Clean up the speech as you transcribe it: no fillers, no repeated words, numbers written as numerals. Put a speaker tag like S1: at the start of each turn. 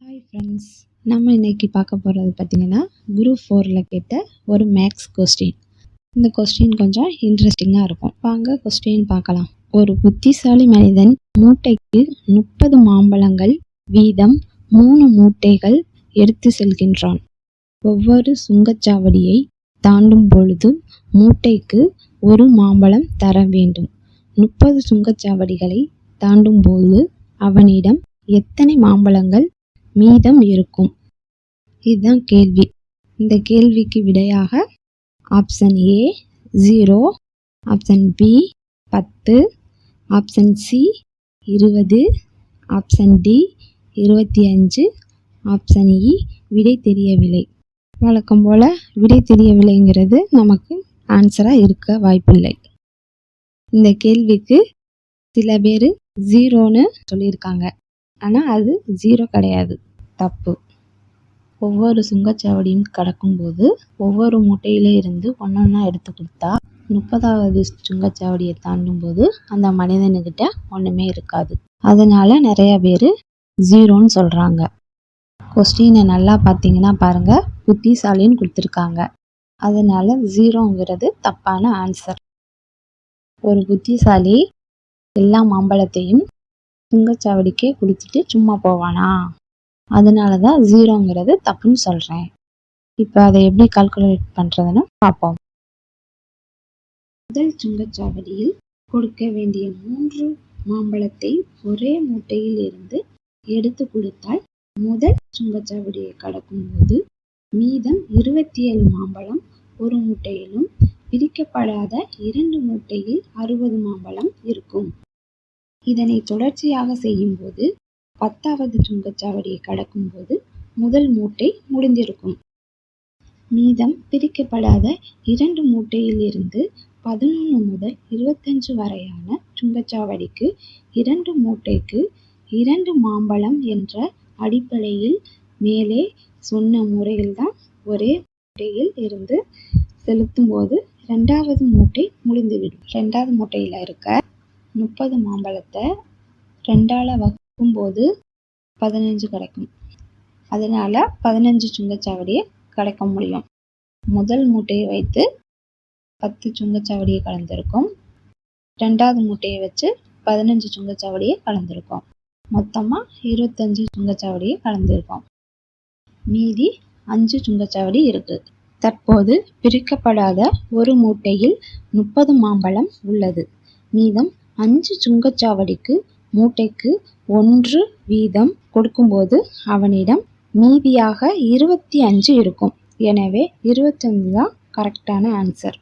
S1: Hi friends, நம்ம இன்னைக்கு பார்க்க போகிறது பார்த்திங்கன்னா குரூப் 4ல் கேட்ட ஒரு மேக்ஸ் கொஸ்டின். இந்த கொஸ்டின் கொஞ்சம் இன்ட்ரெஸ்டிங்காக இருக்கும். வாங்க கொஸ்டின் பார்க்கலாம். ஒரு புத்திசாலி மனிதன் மூட்டைக்கு 30 மாம்பழங்கள் வீதம் 3 மூட்டைகள் எடுத்து செல்கின்றான். ஒவ்வொரு சுங்கச்சாவடியை தாண்டும் பொழுது மூட்டைக்கு 1 மாம்பழம் தர வேண்டும். 30 சுங்கச்சாவடிகளை தாண்டும் போது அவனிடம் எத்தனை மாம்பழங்கள் மீதம் இருக்கும்? இதுதான் கேள்வி. இந்த கேள்விக்கு விடையாக option A 0, option B 10, option C 20, option D 25, option E விடை தெரியவில்லை. வழக்கம் போல் விடை தெரியவில்லைங்கிறது நமக்கு ஆன்சராக இருக்க வாய்ப்பில்லை. இந்த கேள்விக்கு சில பேர் 0ன்னு சொல்லியிருக்காங்க. ஆனால் அது 0 கிடையாது, தப்பு. ஒவ்வொரு சுங்கச்சாவடியும் கடக்கும்போது ஒவ்வொரு மூட்டையிலே இருந்து ஒன்றா எடுத்து கொடுத்தா 30வது சுங்கச்சாவடியை தாண்டும் போது அந்த மனிதனுக்கிட்ட ஒன்றுமே இருக்காது. அதனால நிறைய பேர் 0ன்னு சொல்கிறாங்க. கொஸ்டினை நல்லா பார்த்தீங்கன்னா பாருங்கள், புத்திசாலின்னு கொடுத்துருக்காங்க. அதனால 0ங்கிறது தப்பான ஆன்சர். ஒரு புத்திசாலி எல்லா மாம்பழத்தையும் சுங்கச்சாவடிக்கே கொடுத்துட்டு சும்மா போவானா? அதனால தான் 0ங்கிறது தப்புன்னு சொல்கிறேன். இப்போ அதை எப்படி கால்குலேட் பண்ணுறதுன்னு பார்ப்போம். முதல் சுங்கச்சாவடியில் கொடுக்க வேண்டிய 3 மாம்பழத்தை ஒரே மூட்டையில் இருந்து எடுத்து கொடுத்தால் முதல் சுங்கச்சாவடியை கடக்கும்போது மீதம் 27 மாம்பழம் ஒரு மூட்டையிலும் பிரிக்கப்படாத 2 மூட்டையில் 60 மாம்பழம் இருக்கும். இதனை தொடர்ச்சியாக செய்யும்போது 10வது சுங்கச்சாவடியை கடக்கும்போது முதல் மூட்டை முடிந்திருக்கும். மீதம் பிரிக்கப்படாத 2 மூட்டையில் இருந்து 11 முதல் 25 வரையான சுங்கச்சாவடிக்கு 2 மூட்டைக்கு 2 மாம்பழம் என்ற அடிப்படையில் மேலே சொன்ன முறையில்தான் ஒரே மூட்டையில் இருந்து செலுத்தும் போது 2வது மூட்டை முடிந்துவிடும். 2வது மூட்டையில் இருக்க 30 மாம்பழத்தை 2ஆல் வகுக்கும்போது 15 கிடைக்கும். அதனால் 15 சுங்கச்சாவடியை கடக்க முடியும். முதல் மூட்டையை வைத்து 10 சுங்கச்சாவடியை கலந்திருக்கும். 2வது மூட்டையை வச்சு 15 சுங்கச்சாவடியை கலந்திருக்கும். மொத்தமாக 25 சுங்கச்சாவடியை கலந்திருக்கும். மீதி 5 சுங்கச்சாவடி இருக்குது. தற்போது பிரிக்கப்படாத ஒரு மூட்டையில் 30 மாம்பழம் உள்ளது. மீதம் 5 சுங்கச்சாவடிக்கு மூட்டைக்கு 1 வீதம் கொடுக்கும்போது அவனிடம் மீதியாக 25 இருக்கும். எனவே 25 தான் கரெக்டான ஆன்சர்.